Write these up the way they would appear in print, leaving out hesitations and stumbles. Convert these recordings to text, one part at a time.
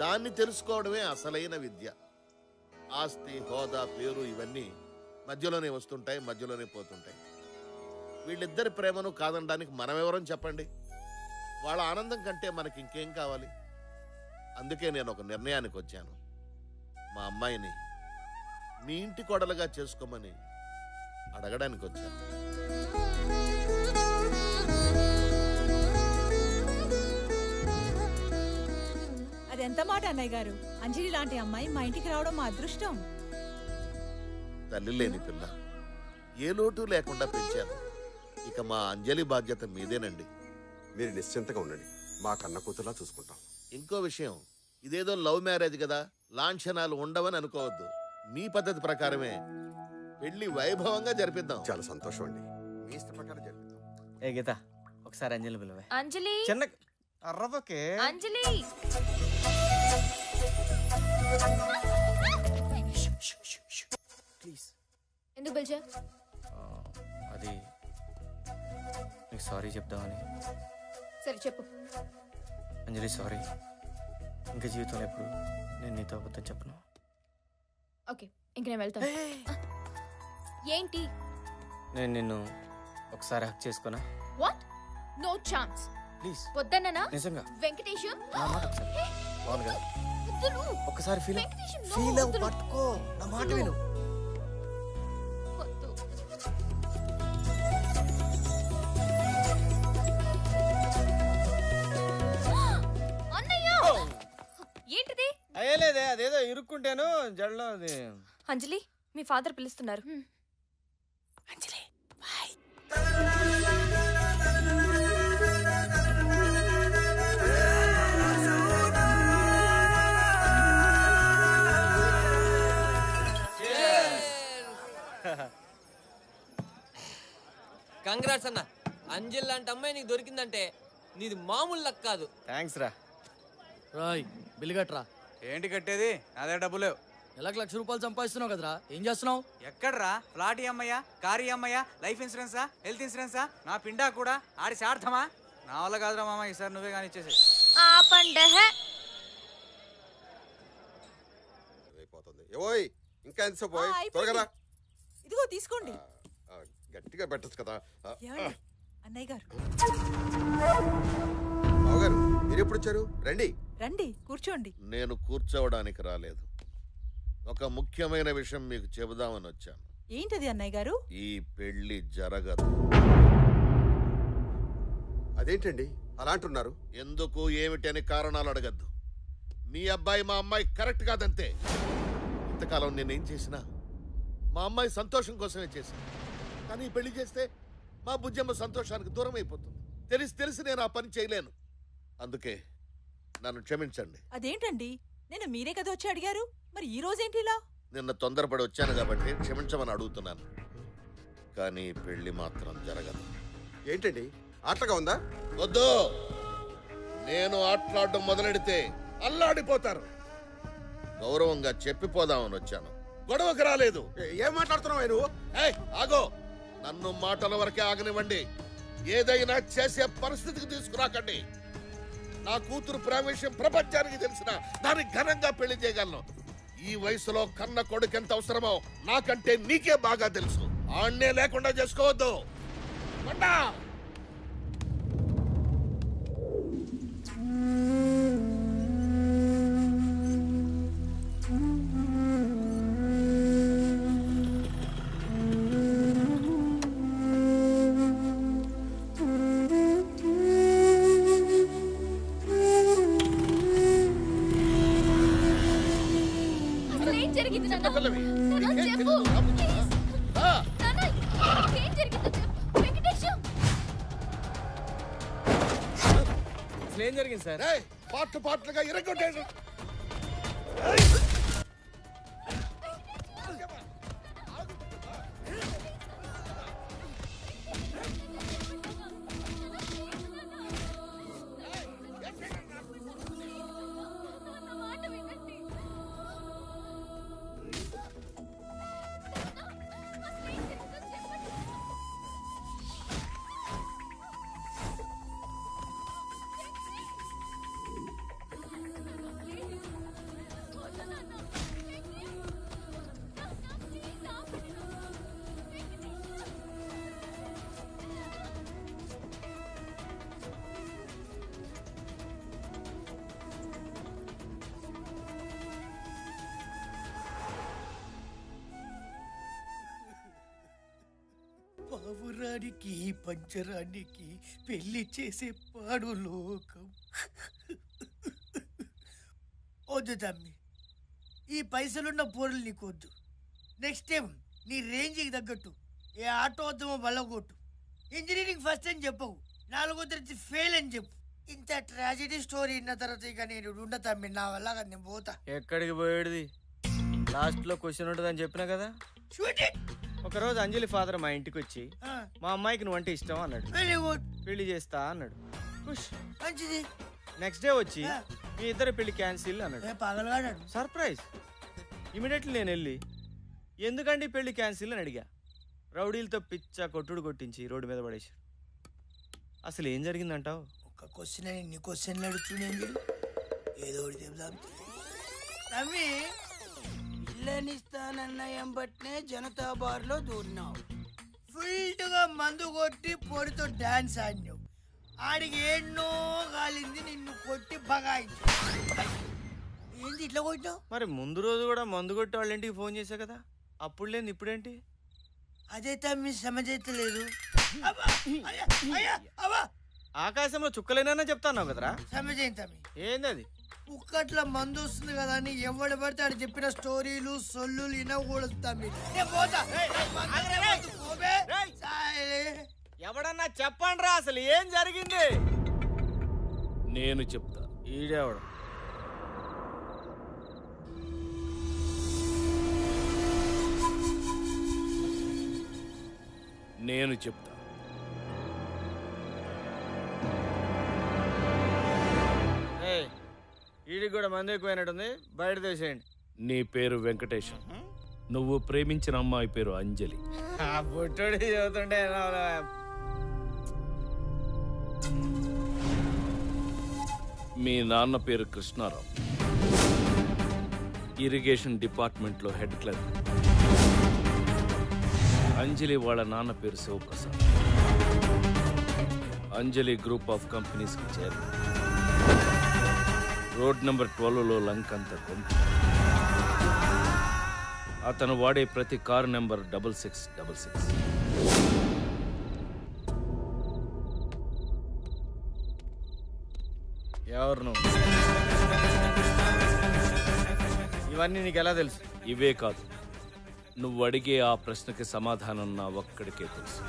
దాన్ని తెలుసుకోవడమే అసలైన విద్య. ఆస్తి, హోదా, పేరు ఇవన్నీ మధ్యలోనే వస్తుంటాయి, మధ్యలోనే పోతుంటాయి. వీళ్ళిద్దరి ప్రేమను కాదనడానికి మనమెవరం చెప్పండి? వాళ్ళ ఆనందం కంటే మనకి ఇంకేం కావాలి? అందుకే నేను ఒక నిర్ణయానికి వచ్చాను. మా అమ్మాయిని మీ ఇంటి కోడలుగా చేసుకోమని అడగడానికి వచ్చాను. అదెంత మాట అన్నయ్య గారు. అంజలి లాంటి అమ్మాయి మా ఇంటికి రావడం మా అదృష్టం. తల్లి లేని పిల్ల, ఏ లోటు లేకుండా పెంచాను. ఇక మా అంజలి బాధ్యత మీదేనండి. మీరు నిశ్చింతగా ఉండండి, మా కన్న కూతురులా చూసుకుంటాం. ఇంకో విషయం, ఇదేదో లవ్ మ్యారేజ్ కదా, లాంఛనాలు ఉండవని అనుకోవద్దు. మీ పద్ధతి ప్రకారమే పెళ్లి వైభవంగా జరిపిద్దాం. చాలా సంతోషం అండి, మీ ఇష్ట ప్రకారం జరిపిద్దాం. ఏ గీత, ఒకసారి అంజలి పిలవే. అంజలి, చిన్న అర్రవకే. అంజలి. ప్లీజ్. ఎందుకు పిలిచా? అది నీకు సారీ చెప్దామని. సరే చెప్పు. అంజలి సారీ, ఇంకా జీవితంలో ఎప్పుడు నేను నీతో అబద్ధం చెప్పను. ఓకే, ఇంక నేను వెళ్తాను. ఏంటి? నేను నిన్ను ఒకసారి హక్ చేసుకున్నా. వాట్? No chance. ప్లీజ్ వద్దన్నా? నిజంగా వెంకటేష్, నా మాట ఒకసారి. అవును కదా, ఒకసారి ఫీల్ వెంకటేష్, ఫీల్ అవ్వు, పట్టుకో నా మాట విను. ఏంటిది? అయ్యలేదే, అదేదో ఇరుక్కుంటాను జడలో. అది అంజలి, మీ ఫాదర్ పిలుస్తున్నారు. అంజలి బాయ్. కంగ్రాట్స్ అన్న. అంజలి లాంటి అమ్మాయి నీకు దొరికిందంటే నీది మామూలు లక్ కాదు. థ్యాంక్స్ రా. రాయ్, బిల్లు కట్టరా. ఏంటి కట్టేది? అదే డబ్బు లేవు. నెలకు ₹1,00,000 సంపాదిస్తున్నావు కదరా, ఏం చేస్తున్నావు? ఎక్కడ్రా? ఫ్లాట్ అమ్మయ్యా, కారు అమ్మయ్యా, లైఫ్ ఇన్సూరెన్సా, హెల్త్ ఇన్సూరెన్సా, నా పిండా కూడా ఆడి సార్థమా? నా వల్ల కాదురా మామ, ఈసారి నువ్వే కానీ ఇచ్చేసి. ఏవోయ్, ఇంకా ఎంత పోయి త్వరగా. ఇదిగో తీసుకోండి. గట్టిగా పెట్టచ్చు కదా. అన్నయ్య గారు. బావగారు, మీరు ఎప్పుడు వచ్చారు? రండి రండి, కూర్చోండి. నేను కూర్చోవడానికి రాలేదు, ఒక ముఖ్యమైన విషయం మీకు చెబుదామని వచ్చాను. ఏంటది అన్నయ్య గారు? ఈ పెళ్లి జరగదు. అదేంటండి అలా అంటున్నారు? ఎందుకు ఏమిటని కారణాలు అడగద్దు. మీ అబ్బాయి మా అమ్మాయి కరెక్ట్ కాదంతే. ఇంతకాలం నేనేం చేసినా మా అమ్మాయి సంతోషం కోసమే చేశాను. కానీ పెళ్లి చేస్తే మా బుజ్జమ్మ సంతోషానికి దూరం అయిపోతుంది. తెలిసి నేను ఆ పని చేయలేను. అందుకే నన్ను క్షమించండి. అదేంటండి, నేను మీరే కదా వచ్చి అడిగారు, మరి ఈ రోజేంటి ఇలా? నిన్న తొందరపడి వచ్చాను కాబట్టి క్షమించమని అడుగుతున్నాను. కానీ పెళ్లి మాత్రం జరగదు. ఏంటండి ఆటగా ఉందా? వద్దు, నేను ఆటలాడడం మొదలెడితే అల్లాడిపోతారు. గౌరవంగా చెప్పిపోదామని వచ్చాను, గొడవకు రాలేదు. ఏం మాట్లాడుతున్నావు నువ్వు? ఆగో, నన్ను మాటల వరకే ఆగనివ్వండి. ఏదైనా చేసే పరిస్థితికి తీసుకురాకండి. నా కూతురు ప్రేమ విషయం ప్రపంచానికి తెలిసిన దాన్ని ఘనంగా పెళ్లి చేయగలను. ఈ వయసులో కన్న కొడుకు ఎంత అవసరమో నాకంటే నీకే బాగా తెలుసు. ఆణ్ణే లేకుండా చేసుకోవద్దు. ఏం జరిగింది సార్? పాటలుగా ఇరగొట్టాడు. పంచరానికి పంచరానికి పెళ్లి చేసే పాడు లోకం. వద్దు తమ్మి, ఈ పైసలున్న పోరులు నీకు వద్దు. నెక్స్ట్ టైం నీ రేంజ్కి తగ్గట్టు ఏ ఆటో వద్దమో బల్లగొట్టు. ఇంజనీరింగ్ ఫస్ట్ అని చెప్పవు, 4వ తరగతి ఫెయిల్ అని చెప్పు. ఇంత ట్రాజెడీ స్టోరీ విన్న తర్వాత ఇక నేను ఉండ తమ్మి, నా వల్ల కాదు, నేను పోతా. ఎక్కడికి పోయేది? లాస్ట్లో క్వశ్చన్ ఉంటుందని చెప్పినా కదా. Shoot it. ఒకరోజు అంజలి ఫాదర్ మా ఇంటికి వచ్చి మా అమ్మాయికి నువ్వంటే ఇష్టం అన్నాడు. Very good. పెళ్లి చేస్తా అన్నాడు. ఖుష్. మంచిది. నెక్స్ట్ డే వచ్చి మీ ఇద్దరు పెళ్లి క్యాన్సిల్ అన్నాడు. పగలగాడాడు. సర్ప్రైజ్. ఇమీడియట్లీ నేను వెళ్ళి ఎందుకండి పెళ్లి క్యాన్సిల్ అని అడిగా. రౌడీలతో పిచ్చ కొట్టుడు కొట్టించి రోడ్డు మీద పడేశారు. అసలు ఏం జరిగిందంటావు? ఒక క్వశ్చన్ అని ఇన్ని క్వశ్చన్లు అడుగుతున్నాను. ఏదో ఒకటి చెప్దాం తమ్మి. పిల్లనిస్తానన్న ఎంబట్నే జనతా బార్లో దూరినావు. ఫుల్గా మందు కొట్టి పొడితో డాన్స్ ఆడినావు. ఆడికి ఎన్నో కాలింది, నిన్ను కొట్టి బగాయించు. ఏంది ఇట్లా కొట్టినావు? మరి ముందు రోజు కూడా మందు కొట్టి వాళ్ళ ఇంటికి ఫోన్ చేశా కదా, అప్పుడు లేదు ఇప్పుడేంటి? అదే తమ్మి సమజైతలేదు. ఆకాశంలో చుక్కలేనా చెప్తాన్నావు కదరా. సమజైంది తమ్మి. ఏంది అది? కుక్కట్ల మందు వస్తుంది కదా అని ఎవడు పడితే ఆడు చెప్పిన స్టోరీలు సొల్లు వినకూడదు తమ్మి. ఎవడన్నా చెప్పండి రా, అసలు ఏం జరిగింది? నేను చెప్తా. ఈడేవాడు నేను చెప్తా. ఈడికి కూడా మంది ఎక్కువైనట్టుంది, బయట తీసేయండి. నీ పేరు వెంకటేశం, నువ్వు ప్రేమించిన అమ్మాయి పేరు అంజలి. బొట్టోడి చదువుతుంటే మీ నాన్న పేరు కృష్ణారావు, ఇరిగేషన్ డిపార్ట్మెంట్లో హెడ్ క్లర్క్. అంజలి వాళ్ళ నాన్న పేరు శివప్రసాద్, అంజలి గ్రూప్ ఆఫ్ కంపెనీస్కి చేరింది. రోడ్ నెంబర్ 12లో లంక్ అంత కొంత. అతను వాడే ప్రతి కారు నెంబర్ 6666. ఎవరు నువ్వు? ఇవన్నీ నీకు ఎలా తెలుసు? ఇవే కాదు, నువ్వు అడిగే ఆ ప్రశ్నకి సమాధానం నా ఒక్కడికే తెలుసు.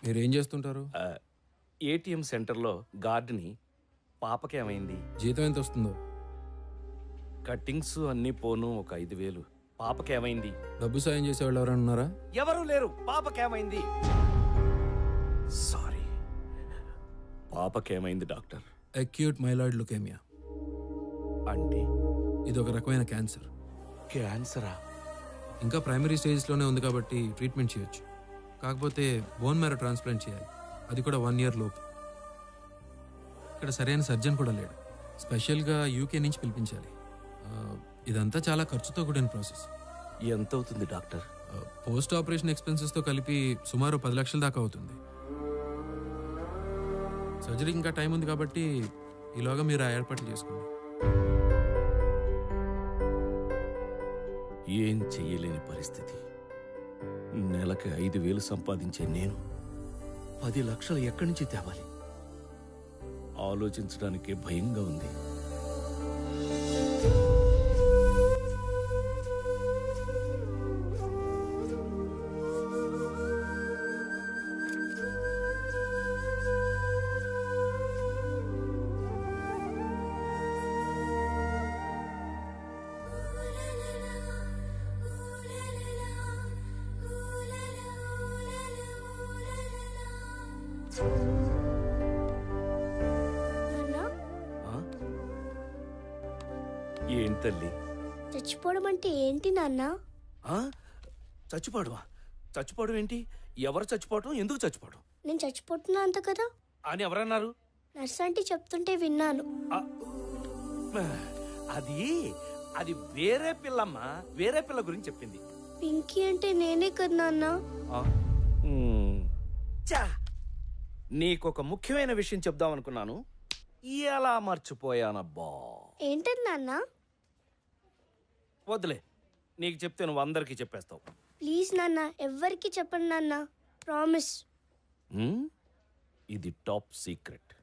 మీరేం చేస్తుంటారు? ఏటీఎం సెంటర్లో గార్డ్ని. పాపకేమైంది? జీతం ఎంత వస్తుందో? కట్టింగ్స్ అన్నీ పోను ఒక 5,000. పాపకేమైంది? డబ్బు సాయం చేసేవాళ్ళు ఎవరైనా ఉన్నారా? ఎవరూ లేరు. పాపకేమైంది? సారీ, పాపకేమైంది డాక్టర్? Acute myeloid leukaemia. అంటే ఇది ఒక రకమైన క్యాన్సర్. క్యాన్సరా? ఇంకా ప్రైమరీ స్టేజ్లోనే ఉంది కాబట్టి ట్రీట్మెంట్ చేయొచ్చు. కాకపోతే బోన్ మ్యారో ట్రాన్స్ప్లాంట్ చేయాలి, అది కూడా 1 year లోపు. ఇక్కడ సరైన సర్జన్ కూడా లేడు. స్పెషల్గా యూకే నుంచి పిలిపించాలి. ఇదంతా చాలా ఖర్చుతో కూడిన ప్రాసెస్. ఎంత అవుతుంది డాక్టర్? పోస్ట్ ఆపరేషన్ ఎక్స్పెన్సెస్తో కలిపి సుమారు 10 లక్షల దాకా అవుతుంది. సర్జరీకి ఇంకా టైం ఉంది కాబట్టి ఈలోగా మీరు ఆ ఏర్పాట్లు చేసుకోండి. ఏం చెయ్యలేని పరిస్థితి. నెలకి 5,000 సంపాదించే నేను 10 లక్షలు ఎక్కడి నుంచి తేవాలి? ఆలోచించడానికే భయంగా ఉంది. తల్లి. చచ్చిపోవడం అంటే ఏంటి నాన్న? ఆ? చచ్చిపోవడమా? చచ్చిపోవడం ఏంటి? ఎవరు చచ్చిపోవడం? ఎందుకు చచ్చిపోవడం నేను చచ్చిపోతున్నా అంత కదా అని ఎవరన్నారు? నర్స్ ఆంటీ చెప్తుంటే విన్నాను. అది అది వేరే పిల్లమ్మా, వేరే పిల్ల గురించి చెప్పింది. పింకీ అంటే నేనే కదా నాన్న. చా, నీకొక ముఖ్యమైన విషయం చెప్దాం అనుకున్నాను, ఎలా మర్చిపోయానబ్బా. ఏంటది నాన్న? వద్దులే, నీకు చెప్తే నువ్వు అందరికీ చెప్పేస్తావు. ప్లీజ్ నాన్న, ఎవ్వరికి చెప్పండి నాన్న, ప్రామిస్. ఇది టాప్ సీక్రెట్.